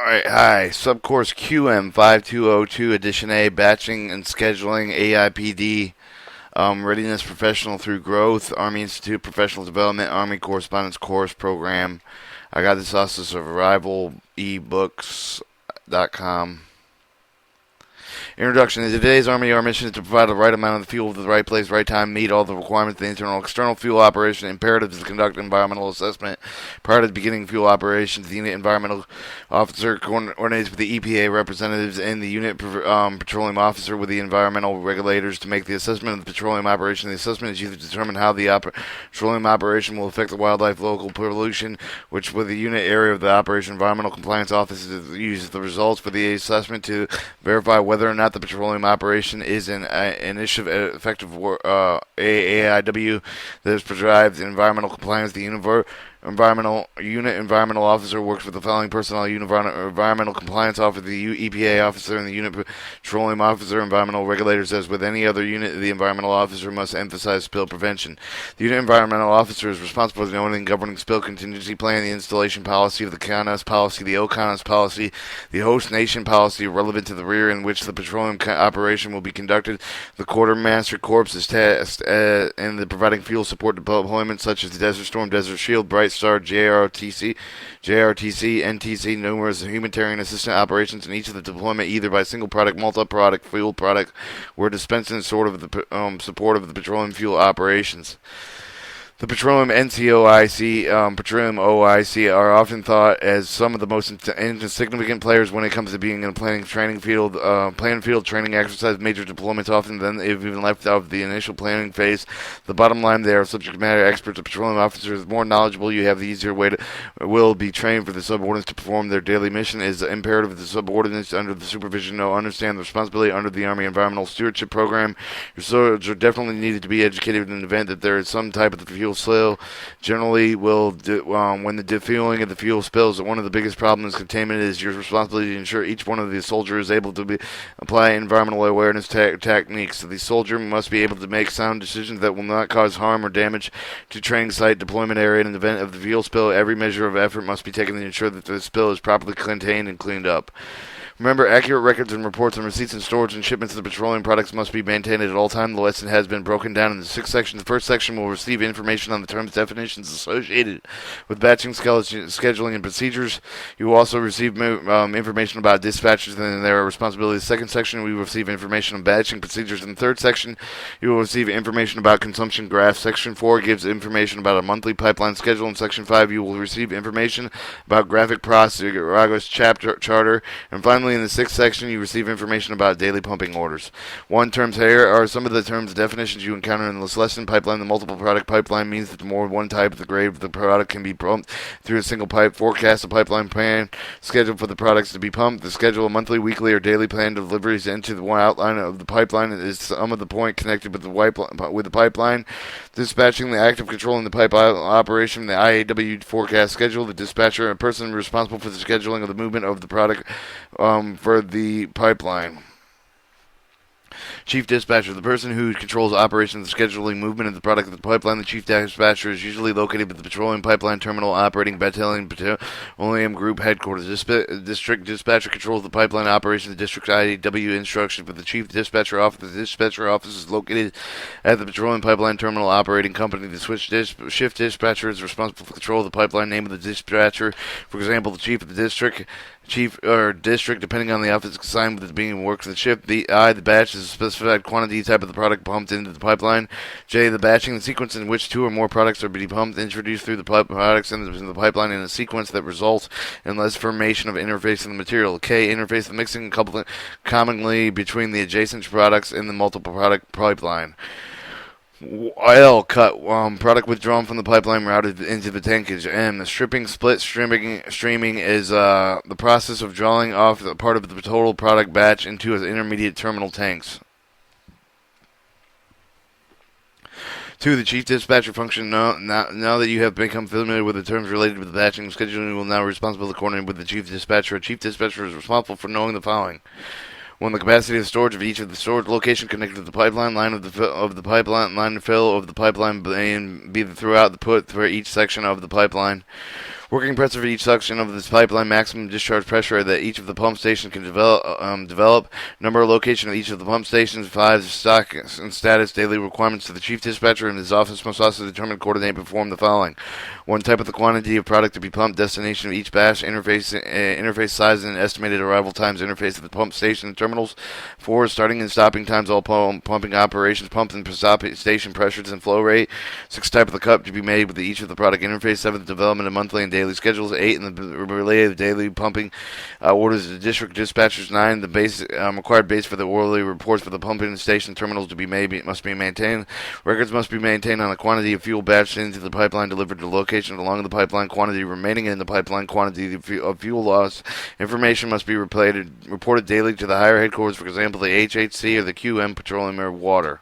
Alright, hi. Subcourse QM5202, Edition A, Batching and Scheduling, Aipd, Readiness Professional through Growth, Army Institute Professional Development, Army Correspondence Course Program. I got this off of arrivalebooks.com. Introduction. In today's Army, our mission is to provide the right amount of fuel to the right place, right time, meet all the requirements of the internal and external fuel operation. Imperative is to conduct environmental assessment. Prior to beginning fuel operations, the unit environmental officer coordinates with the EPA representatives and the unit petroleum officer with the environmental regulators to make the assessment of the petroleum operation. The assessment is used to determine how the petroleum operation will affect the wildlife, local pollution, which with the unit area of the operation environmental compliance office uses the results for the assessment to verify whether or not the petroleum operation is an initiative effective AIW that drives environmental compliance. The environmental officer works with the following personnel: environmental compliance officer, the EPA officer, and the unit petroleum officer. Environmental regulators, as with any other unit, the environmental officer must emphasize spill prevention. The unit environmental officer is responsible for knowing and governing spill contingency plan, the installation policy of the CONUS policy, the OCONUS policy, the host nation policy relevant to the rear in which the petroleum operation will be conducted. The quartermaster corps is tasked in the providing fuel support deployments such as the Desert Storm, Desert Shield, Bright Star, JRTC, NTC, numerous humanitarian assistance operations in each of the deployment, either by single product, multi-product, fuel product, were dispensed in support of the petroleum fuel operations. The petroleum NCOIC, petroleum OIC are often thought as some of the most insignificant players when it comes to being in a planning training field. Plan field training exercise, major deployments often then if even left out of the initial planning phase. The bottom line, they are subject matter experts. The petroleum officers, the more knowledgeable you have, the easier way to will be trained for the subordinates to perform their daily mission. It is imperative that the subordinates under the supervision understand the responsibility under the Army Environmental Stewardship Program. Your soldiers are definitely needed to be educated in the event that there is some type of fuel spill. Generally, when the defueling of the fuel spills, one of the biggest problems is containment. It is your responsibility to ensure each one of the soldiers is able to apply environmental awareness techniques. So the soldier must be able to make sound decisions that will not cause harm or damage to training site, deployment area. In the event of the fuel spill, every measure of effort must be taken to ensure that the spill is properly contained and cleaned up. Remember, accurate records and reports on receipts and storage and shipments of the petroleum products must be maintained at all times. The lesson has been broken down into 6 sections. The first section will receive information on the terms, definitions associated with batching, scheduling, and procedures. You will also receive information about dispatchers and their responsibilities. The second section, we will receive information on batching procedures. In the third section, you will receive information about consumption graphs. Section 4 gives information about a monthly pipeline schedule. In Section 5, you will receive information about graphic progress charter. And finally, in the 6th section, you receive information about daily pumping orders. Terms here are some of the terms and definitions you encounter in this lesson. Pipeline, the multiple product pipeline means that the more one type of the grade of the product can be pumped through a single pipe. Forecast, a pipeline plan schedule for the products to be pumped. The schedule, a monthly, weekly, or daily plan deliveries into the one outline of the pipeline is some of the point connected with the pipeline. Dispatching, the act of controlling the pipeline operation. The IAW forecast schedule, the dispatcher, a person responsible for the scheduling of the movement of the product for the pipeline. Chief Dispatcher, the person who controls operations, the scheduling, movement of the product of the pipeline. The Chief Dispatcher is usually located at the Petroleum Pipeline Terminal Operating Battalion Petroleum Group Headquarters. District Dispatcher controls the pipeline operation. The District IAW instructions for the Chief Dispatcher Office. The Dispatcher Office is located at the Petroleum Pipeline Terminal Operating Company. The Shift Dispatcher is responsible for control of the pipeline. Name of the dispatcher, for example, the Chief of the District. Chief or district, depending on the office assigned with it being work for the ship. The batch is a specified quantity type of the product pumped into the pipeline. J, the batching, the sequence in which 2 or more products are being pumped, introduced through the products into the pipeline in a sequence that results in less formation of interface in the material. K, interface, the mixing and coupling commonly between the adjacent products in the multiple product pipeline. L, cut, product withdrawn from the pipeline routed into the tankage. M, the streaming is the process of drawing off the part of the total product batch into its intermediate terminal tanks. 2. The Chief Dispatcher function. Now that you have become familiar with the terms related to the batching and scheduling, you will now be responsible to coordinate with the Chief Dispatcher. A Chief Dispatcher is responsible for knowing the following: 1. The capacity of storage of each of the storage location connected to the pipeline line of the pipeline line fill of the pipeline be throughout the put for each section of the pipeline. Working pressure for each section of this pipeline, maximum discharge pressure that each of the pump stations can develop, number of location of each of the pump stations, 5, stock and status, daily requirements to the chief dispatcher and his office must also determine, coordinate, and perform the following. 1, type of the quantity of product to be pumped, destination of each batch, interface size and estimated arrival times, interface of the pump station and terminals. 4, starting and stopping times, all pumping operations, pump and stop station pressures and flow rate. 6, type of the cup to be made with each of the product interface. 7, the development of monthly and daily schedules. 8, and the relay of daily pumping orders to the district dispatchers. 9, the base required base for the orderly reports for the pumping station terminals to be made must be maintained. Records must be maintained on the quantity of fuel batched into the pipeline delivered to the location along the pipeline, quantity remaining in the pipeline, quantity of fuel loss. Information must be reported daily to the higher headquarters, for example, the HHC or the QM Petroleum or Water.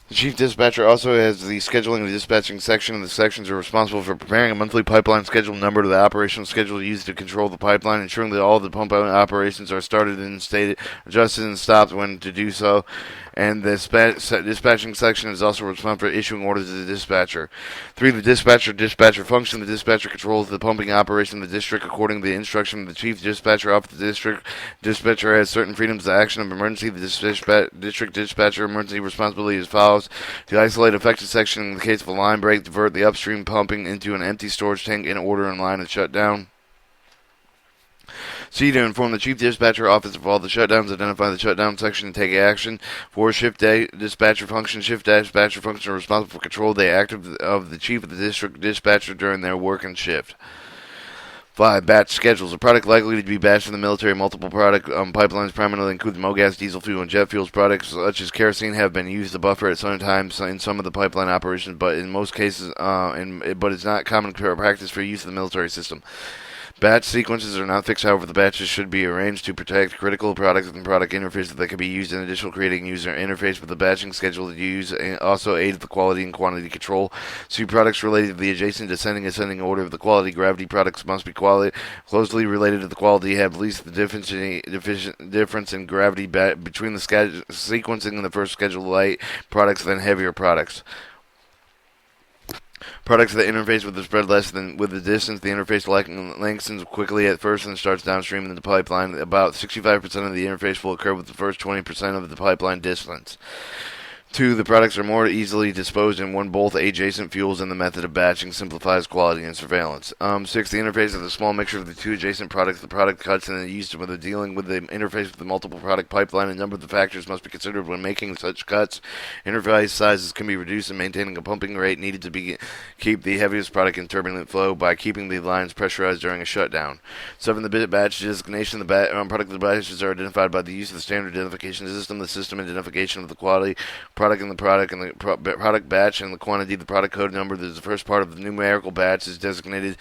The chief dispatcher also has the scheduling and dispatching section, and the sections are responsible for preparing a monthly pipeline schedule number to the operational schedule used to control the pipeline, ensuring that all the pump operations are started and stated, adjusted and stopped when to do so. And the dispatching section is also responsible for issuing orders to the dispatcher. 3, the dispatcher function. The dispatcher controls the pumping operation of the district according to the instruction of the chief dispatcher of the district. Dispatcher has certain freedoms of action of emergency. The district dispatcher emergency responsibility is follows. To isolate affected section in the case of a line break, divert the upstream pumping into an empty storage tank in order and line and shut down. C, to inform the chief dispatcher office of all the shutdowns, identify the shutdown section and take action. 4, shift dispatcher function. Shift dispatcher function are responsible for control of the act of the chief of the district dispatcher during their work and shift. 5, batch schedules. A product likely to be batched in the military. Multiple product pipelines primarily include MoGas, diesel fuel, and jet fuels. Products such as kerosene have been used to buffer at some times in some of the pipeline operations, but in most cases, but it's not common practice for use in the military system. Batch sequences are not fixed, however, the batches should be arranged to protect critical products and product interfaces that can be used in addition to creating user interface with the batching schedule that you use and also aid the quality and quantity control. See products related to the adjacent descending ascending order of the quality. Gravity products must be closely related to the quality, have at least the difference in gravity between the sequencing and the first schedule light products than heavier products. Products that interface with the spread less than with the distance. The interface lengthens quickly at first and starts downstream in the pipeline. About 65% of the interface will occur with the first 20% of the pipeline distance. 2, the products are more easily disposed in one both adjacent fuels, and the method of batching simplifies quality and surveillance. 6, the interface is a small mixture of the 2 adjacent products. The product cuts and used with dealing with the interface with the multiple product pipeline. A number of the factors must be considered when making such cuts. Interface sizes can be reduced and maintaining a pumping rate needed to keep the heaviest product in turbulent flow by keeping the lines pressurized during a shutdown. 7, the batch designation. The product batches are identified by the use of the standard identification system. The system identification of the quality product and the product batch and the quantity. The product code number that is the first part of the numerical batch is designated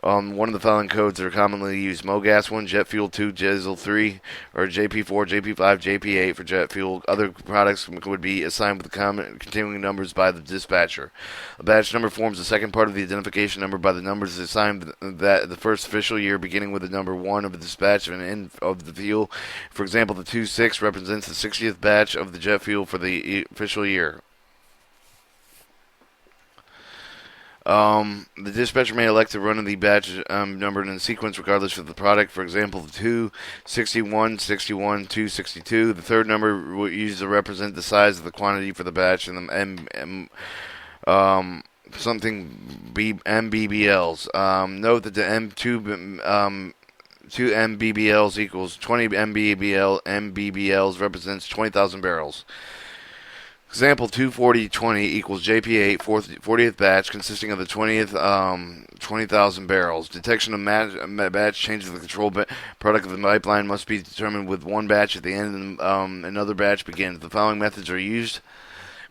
one of the following codes that are commonly used: MoGas 1, jet fuel 2, diesel 3, or JP4, JP5, JP8 for jet fuel. Other products would be assigned with the continuing numbers by the dispatcher. A batch number forms the second part of the identification number by the numbers assigned that the first official year, beginning with the number 1 of the dispatch and end of the fuel. For example, the 26 represents the 60th batch of the jet fuel for the official year. The dispatcher may elect to run the batch numbered in sequence regardless of the product. For example, the 2, 61, 61, 2, 62. The third number will use to represent the size of the quantity for the batch, and the MBBLs. Note that the M2 2 MBBLs equals 20 MBBLs represents 20,000 barrels. Example 24020 equals JP8 40th batch consisting of the 20,000 barrels. Detection of batch changes the control product of the pipeline must be determined with one batch at the end and another batch begins. The following methods are used.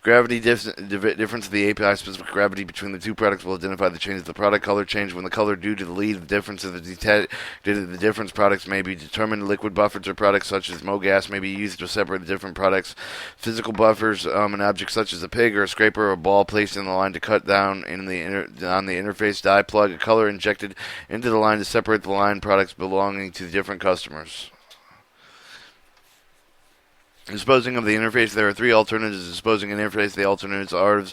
Gravity difference of the API specific gravity between the two products will identify the change of the product. Color change when the color due to the lead of the difference of the difference products may be determined. Liquid buffers or products such as MoGas may be used to separate the different products. Physical buffers, an object such as a pig or a scraper or a ball placed in the line to cut down on the interface die plug. A color injected into the line to separate the line products belonging to the different customers. Disposing of the interface, there are three alternatives to disposing an interface. The alternatives are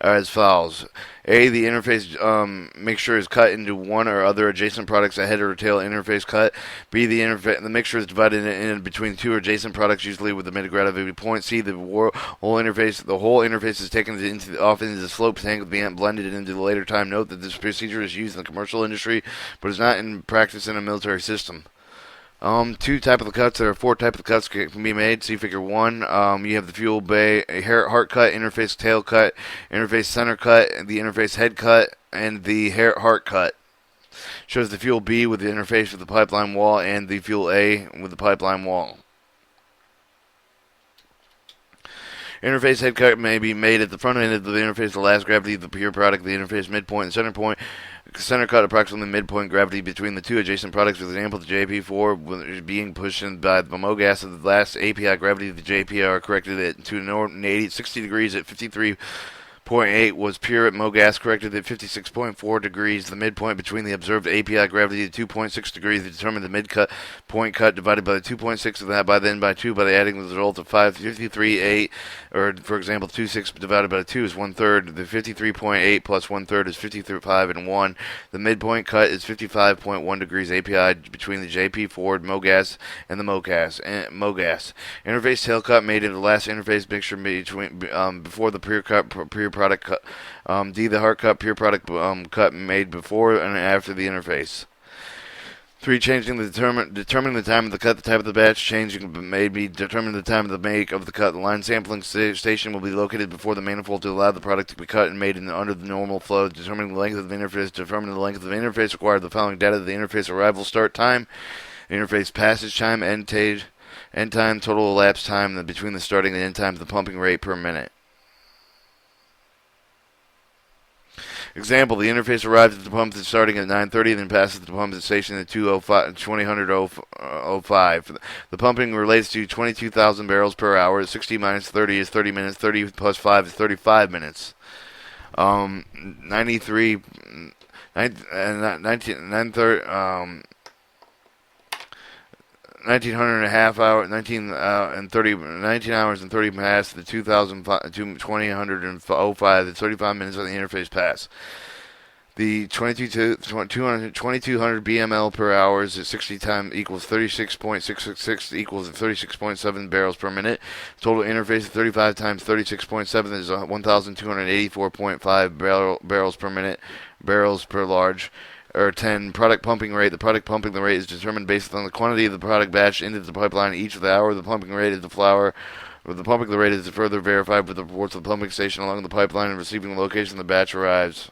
as follows. A, the interface mixture is cut into one or other adjacent products, a head or tail interface cut. B, the mixture is divided in between two adjacent products, usually with a mid-gravity point. C, the whole interface is taken off into the slope tank being blended into the later time. Note that this procedure is used in the commercial industry, but is not in practice in a military system. Two type of cuts. There are four types of cuts can be made. See figure 1. You have the fuel bay, heart cut, interface tail cut, interface center cut, the interface head cut, and the heart cut. Shows the fuel B with the interface with the pipeline wall and the fuel A with the pipeline wall. Interface head cut may be made at the front end of the interface, the last gravity of the pure product, the interface midpoint and center point. Center cut approximately midpoint gravity between the two adjacent products. For example, the JP4 being pushed in by the MOGAS of the last API gravity of the JPR corrected it to 60 degrees at 53.8 was pure at MOGAS corrected at 56.4 degrees. The midpoint between the observed API gravity to 2.6 degrees determined the mid-cut point cut divided by the 2.6 of that by 2 by adding the result of 553.8, or for example 2.6 divided by 2 is 1/3. The 53.8 plus 1/3 is 53.5 and 1. The midpoint cut is 55.1 degrees API between the JP Ford MOGAS and the MOGAS. Interface tail cut made in the last interface mixture between before the pure product cut. D, the heart cut, pure product cut made before and after the interface. 3, determining the time of the cut, the type of the batch changing may be determine the time of the make of the cut. The line sampling station will be located before the manifold to allow the product to be cut and made under the normal flow. Determining the length of the interface required the following data: the interface arrival start time, interface passage time, end time, total elapsed time between the starting and end time, the pumping rate per minute. Example, the interface arrives at the pump starting at 9:30 and then passes the pump station at 20:05. The pumping relates to 22,000 barrels per hour. 60 minus 30 is 30 minutes. 30 plus 5 is 35 minutes. 93, 1900 and a half hour, 19 hours and 30 minutes. The 2005. It's 35 minutes on the interface pass. The 2200 BML per hour is at 60 times equals 36.666 equals 36.7 barrels per minute. Total interface of 35 times 36.7 is 1,284.5 barrels per minute. Barrels per large. Or 10, product pumping rate. The product pumping the rate is determined based on the quantity of the product batched into the pipeline each of the hour. The pumping rate is the flour. The pumping the rate is further verified with the reports of the pumping station along the pipeline and receiving the location the batch arrives.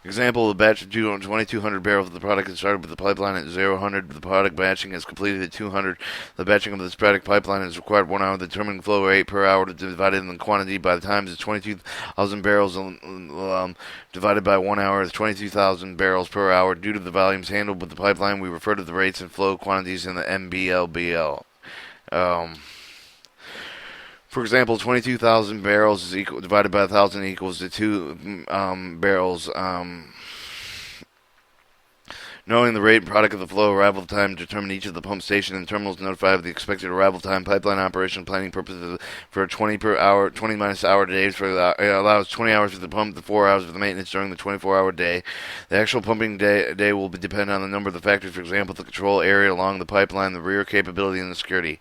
Example, the batch of 2,200 barrels of the product is started with the pipeline at 0-100. The product batching is completed at 200. The batching of this product pipeline is required 1 hour. The determining flow rate per hour divided in the quantity by the times is 22,000 barrels divided by 1 hour is 22,000 barrels per hour. Due to the volumes handled with the pipeline, we refer to the rates and flow quantities in the MBLBL. For example, 22,000 barrels is divided by 1,000 equals to 2 barrels. Knowing the rate and product of the flow arrival time, determine each of the pump station and terminals notified of the expected arrival time. Pipeline operation planning purposes for 20 per hour, 20 minus hour days allows 20 hours for the pump, the 4 hours for the maintenance during the 24-hour day. The actual pumping day will depend on the number of the factors. For example, the control area along the pipeline, the rear capability, and the security.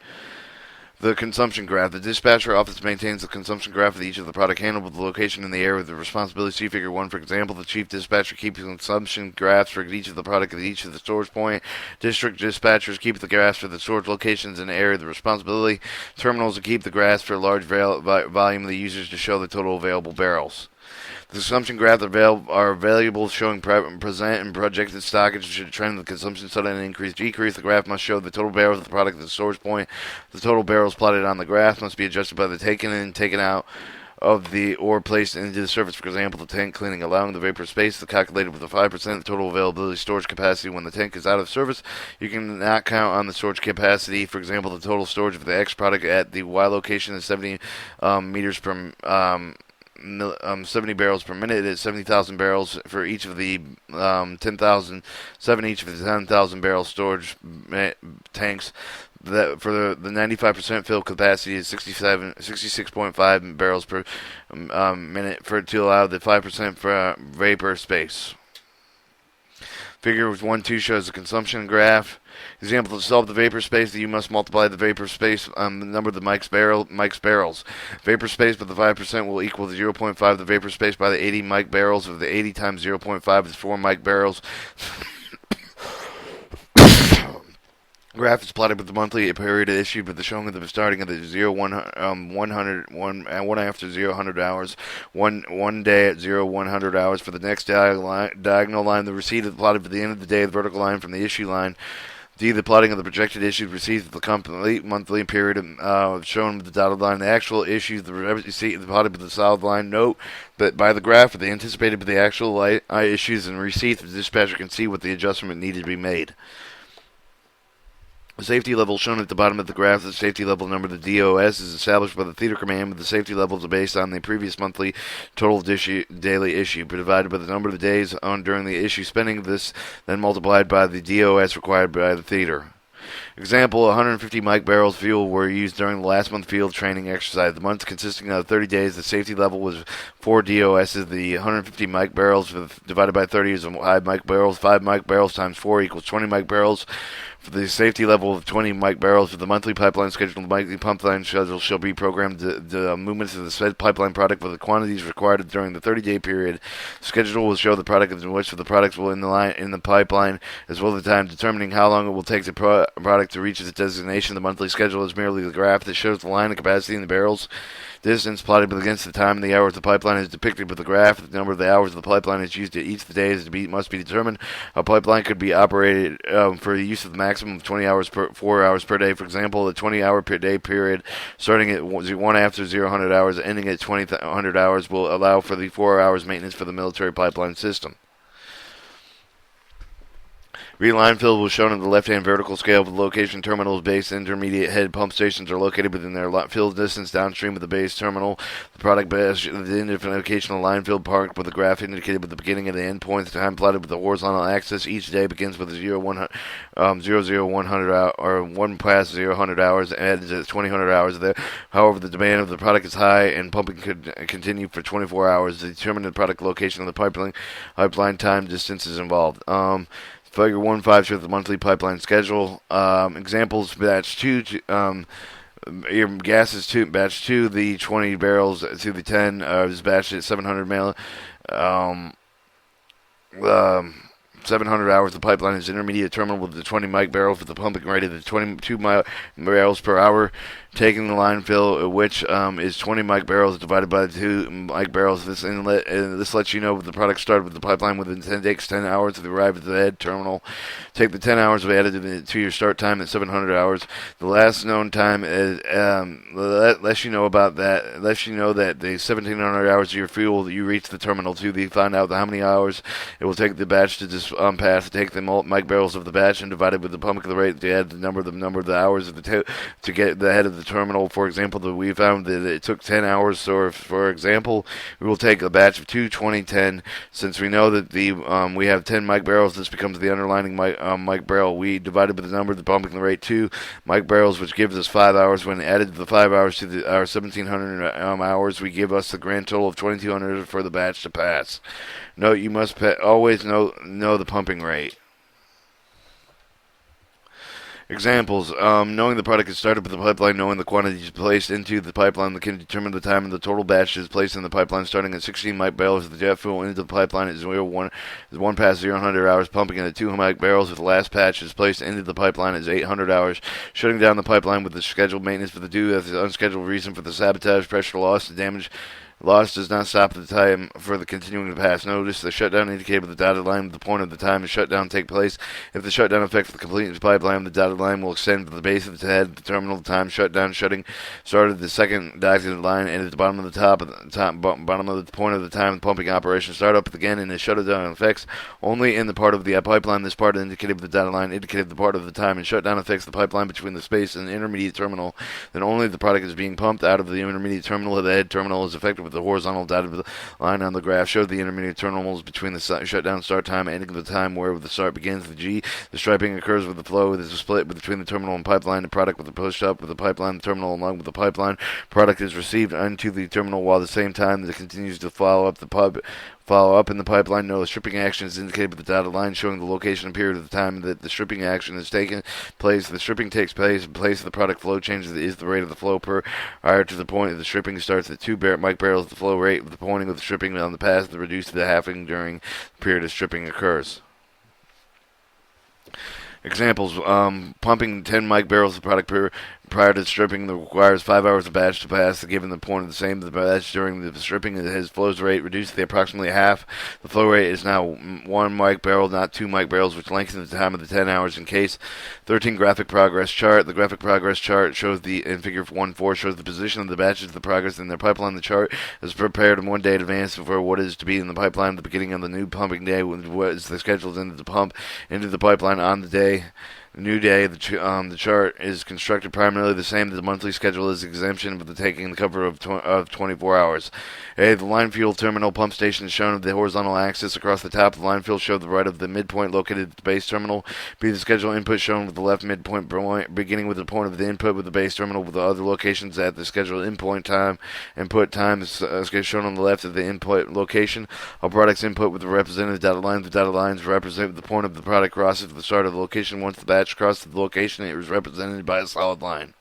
The consumption graph. The dispatcher office maintains the consumption graph of each of the product handled with the location in the area with the responsibility. See figure 1. For example, the chief dispatcher keeps consumption graphs for each of the product at each of the storage point. District dispatchers keep the graphs for the storage locations in the area of the responsibility. Terminals keep the graphs for a large volume of the users to show the total available barrels. The consumption graphs are valuable, showing present and projected stockage. Should trend the consumption suddenly decrease, the graph must show the total barrels of the product at the storage point. The total barrels plotted on the graph must be adjusted by the taken in and taken out of the ore placed into the surface. For example, the tank cleaning, allowing the vapor space to calculated with the 5% of the total availability storage capacity. When the tank is out of service, you can not count on the storage capacity. For example, the total storage of the X product at the Y location is 70 meters per 70 barrels per minute. It is 70,000 barrels for each of the 10,000 barrel storage tanks. that for the 95% fill capacity is 66.5 barrels per minute to allow the 5% for vapor space. Figure 1-2 shows the consumption graph. Example: to solve the vapor space, you must multiply the vapor space the number of the Mike's barrels. Vapor space with the 5% will equal the 0.5 the vapor space by the 80 Mike barrels. Of the 80 times 0.5 is 4 Mike barrels. Graph is plotted with the monthly period issued with the showing of the starting of the 1 after 0 hours, one day at 100 hours. For the next diagonal line, the receipt is plotted for the end of the day, the vertical line from the issue line. D, the plotting of the projected issued receipts of the complete monthly period shown with the dotted line. The actual issues, the receipt is plotted with the solid line. Note that by the graph, the anticipated but the actual issues and receipts, the dispatcher can see what the adjustment needed to be made. The safety level shown at the bottom of the graph, the safety level number, the DOS, is established by the theater command, with the safety levels are based on the previous monthly total daily issue, divided by the number of days during the issue spending, this then multiplied by the DOS required by the theater. Example: 150 Mike barrels fuel were used during the last month field training exercise. The month consisting of 30 days, the safety level was 4 DOSs. The 150 Mike barrels divided by 30 is 5 Mike barrels. 5 Mike barrels times 4 equals 20 Mike barrels. For the safety level of 20 Mike barrels, for the monthly pipeline schedule, the monthly pipeline schedule shall be programmed the movements of the said pipeline product with the quantities required during the 30-day period. The schedule will show the product in which the products will in the pipeline, as well as the time determining how long it will take the product to reach its destination. The monthly schedule is merely the graph that shows the line of capacity in the barrels. Distance plotted against the time and the hours of the pipeline is depicted with the graph. The number of the hours of the pipeline is used at each of the days must be determined. A pipeline could be operated for the use of the maximum of 4 hours per day. For example, the 20-hour per day period starting at 1 after 0 hours, ending at 20 hours, will allow for the 4 hours maintenance for the military pipeline system. Reline fill was shown on the left-hand vertical scale with location terminals. Base intermediate head pump stations are located within their fill distance downstream of the base terminal. The product batch, the identification of line fill parked with the graph indicated with the beginning and the end points. The time plotted with the horizontal axis. Each day begins with a 0, 100 hour, or 1 past 0 hours, and ends at 20 hours. There, however, the demand of the product is high, and pumping could continue for 24 hours. To determine the product location of the pipeline time distance is involved. Figure 1-5 shows the monthly pipeline schedule. Examples: batch 2, your gas is batch 2, the 20 barrels to the 10 is batched at 700 hours. The pipeline is intermediate terminal with the 20 Mike barrels with the pumping rate of the 22 barrels per hour. Taking the line fill, which is 20 Mike barrels divided by the 2 Mike barrels. This lets you know the product started with the pipeline within 10 hours to arrive at the head terminal. Take the 10 hours added to your start time at 700 hours. The last known time is lets you know about that. Lets you know that the 1700 hours of your fuel that you reach the terminal to. Find out how many hours it will take the batch to pass. Take the Mike barrels of the batch and divide it with the pumping rate to add the number of the hours of to get the head of the terminal. For example, we found that it took 10 hours. So, for example, we will take a batch of 2 20 10. Since we know that we have 10 Mike barrels, this becomes the underlining Mike barrel. We divided with the number of the pumping rate 2 Mike barrels, which gives us 5 hours. When added to the 5 hours to our 1700 hours, we give us the grand total of 2200 for the batch to pass. Note: you must always know the pumping rate. Examples: knowing the product is started with the pipeline, knowing the quantities placed into the pipeline can determine the time of the total batch is placed in the pipeline, starting at 16 Mike barrels of the jet fuel into the pipeline at 1 past 0 hours, pumping in at 2 Mike barrels if the last batch is placed into the pipeline at 800 hours, shutting down the pipeline with the scheduled maintenance for the due as the unscheduled reason for the sabotage, pressure loss, and damage. Loss does not stop the time for the continuing to pass. Notice the shutdown indicated with the dotted line. The point of the time the shutdown take place. If the shutdown affects the completeness of the pipeline, the dotted line will extend to the base of the head of the terminal. The time shutting started the second dotted line, and at the bottom of the bottom of the point of the time the pumping operation start up again, and the shutdown affects only in the part of the pipeline. This part indicated with the dotted line indicated the part of the time, and shutdown affects the pipeline between the space and the intermediate terminal. Then only the product is being pumped out of the intermediate terminal. The head terminal is affected with The horizontal dotted line on the graph showed the intermediate terminals between the shutdown start time ending the time where the start begins. The G, the striping occurs with the flow. There's a split between the terminal and pipeline. The product with the push up with the pipeline, the terminal along with the pipeline. Product is received into the terminal while at the same time it continues to follow up in the pipeline. No stripping action is indicated with the dotted line showing the location and period of the time that the stripping action is taken place. The stripping takes place. The place of the product flow changes is the rate of the flow prior to the point of the stripping starts at 2 mic barrels. The flow rate with the pointing of the stripping on the path is reduced to the halving during the period of stripping occurs. Examples: pumping 10 mic barrels of product prior to stripping requires 5 hours of batch to pass. Given the point of the same the batch during the stripping, his flows rate reduced to approximately half. The flow rate is now 1 mic barrel, not 2 mic barrels, which lengthens the time of the 10 hours in case. 13 graphic progress chart. The graphic progress chart shows in figure 1.4 shows the position of the batches of the progress in their pipeline. The chart is prepared in 1 day in advance for what is to be in the pipeline at the beginning of the new pumping day. What is the schedule into the pump into the pipeline on the day. New day, the chart is constructed primarily the same. The monthly schedule is exemption with the taking the cover of 24 hours. A, the line fuel terminal pump station is shown of the horizontal axis across the top of the line fuel show the right of the midpoint located at the base terminal. B, the schedule input shown with the left midpoint beginning with the point of the input with the base terminal with the other locations at the scheduled input time is shown on the left of the input location. All products input with the represented dotted lines. The dotted lines represent the point of the product crosses the start of the location. Once the batch crosses the location, it is represented by a solid line.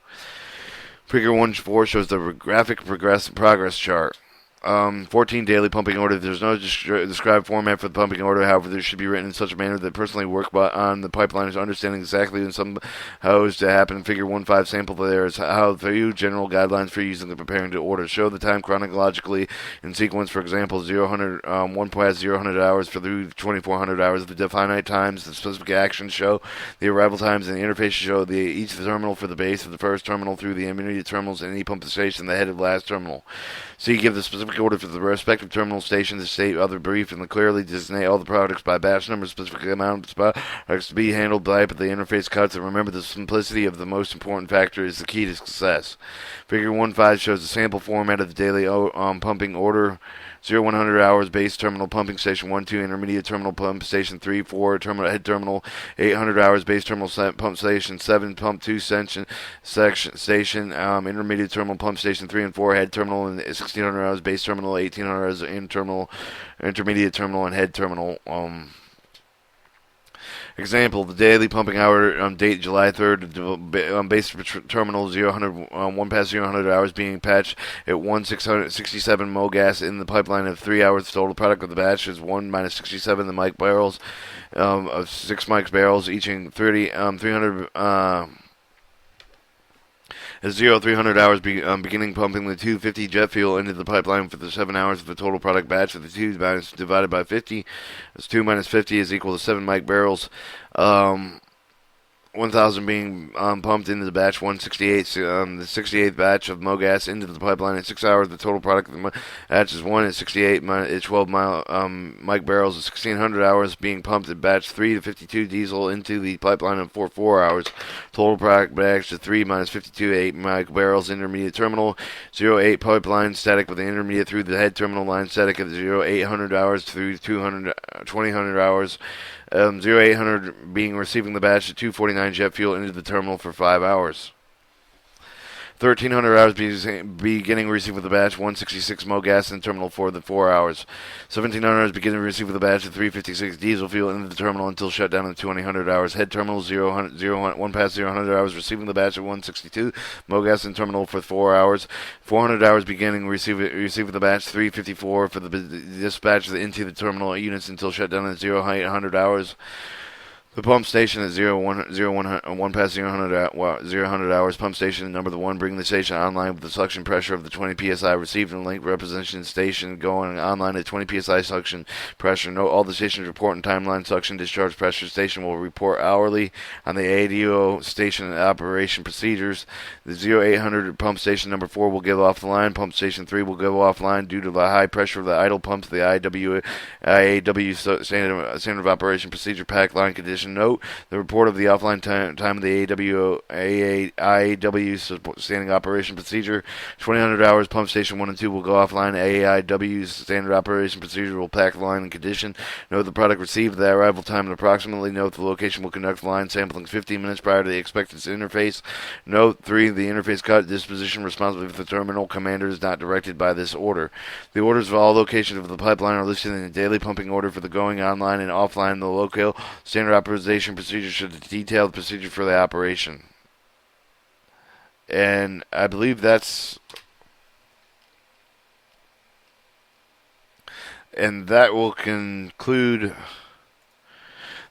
Figure 1.4 shows the graphic progress chart. 14 daily pumping order. There's no described format for the pumping order. However, this should be written in such a manner that personally work on the pipeline is understanding exactly when some how is to happen. Figure 1.5 sample there is how the general guidelines for using the preparing to order. Show the time chronologically in sequence. For example, 1 past 0 hours for the 2400 hours. The finite times, the specific actions show the arrival times, and the interface show each terminal for the base of the first terminal through the intermediate terminals and any pump station the head of the last terminal. C, give the specific order for the respective terminal stations to state other brief and clearly designate all the products by batch number, specific amount of products to be handled by the interface cuts, and remember the simplicity of the most important factor is the key to success. Figure 1.5 shows the sample format of the daily pumping order. 100 hours base terminal pumping station 1, 2 intermediate terminal pump station 3, 4 terminal head terminal 800 hours base terminal pump station 7 pump 2 section intermediate terminal pump station 3 and 4 head terminal and 1600 hours base terminal 1800 hours intermediate terminal and head terminal. Example: the daily pumping hour date July 3rd, base terminal 1 past 0 hours being patched at 1,667 mo gas in the pipeline of 3 hours. Total product of the batch is 1 minus 67 the mic barrels of 6 mic barrels, eaching 300. At 300 hours, beginning pumping the 250 jet fuel into the pipeline for the 7 hours of the total product batch. For the 2 minus divided by 50, that's 2 minus 50 is equal to 7 mic barrels. 1,000 being pumped into the batch 168, the 68th batch of MoGas into the pipeline at 6 hours. The total product of the batch is 1 at 68, at 12 mic barrels. 1,600 hours being pumped at batch 3 to 52 diesel into the pipeline in 4 hours. Total product batch is 3 minus 52, 8 mic barrels. Intermediate terminal 08 pipeline static with the intermediate through the head terminal line static at 0800 hours through 2000 hours. 0800 being receiving the batch at 249 jet fuel into the terminal for 5 hours. 1,300 hours beginning receive with the batch 166 mo gas in terminal for the 4 hours. 1,700 hours beginning receive with the batch of 356 diesel fuel into the terminal until shutdown at 200 hours. Head terminal 1 past 0 hours receiving the batch of 162 mo gas in terminal for 4 hours. 400 hours beginning receive with the batch 354 for the dispatch into the terminal units until shutdown at 0800 hours. The pump station at 1 past 0 hours. Pump station number 1 bringing the station online with the suction pressure of the 20 psi received and link representation station going online at 20 psi suction pressure. Note all the stations report and timeline suction discharge pressure. Station will report hourly on the ADO station operation procedures. The 0800 pump station number 4 will give off the line. Pump station 3 will go offline due to the high pressure of the idle pumps. The IAW standard of operation procedure pack line condition operation. Note, the report of the offline time of the IAW standing operation procedure. 2000 hours, pump station 1 and 2 will go offline. AIW's standard operation procedure will pack the line in condition. Note the product received, the arrival time, and approximately. Note the location will conduct line sampling 15 minutes prior to the expected interface. Note 3, the interface cut disposition responsible for the terminal commander is not directed by this order. The orders of all locations of the pipeline are listed in the daily pumping order for the going online and offline. The local standard operation procedure should detail the procedure for the operation. And I believe that will conclude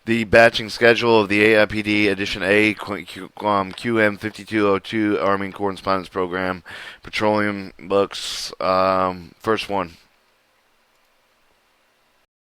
the batching schedule of the Aipd Edition A QM5202 Army Correspondence Program. Petroleum books. First one.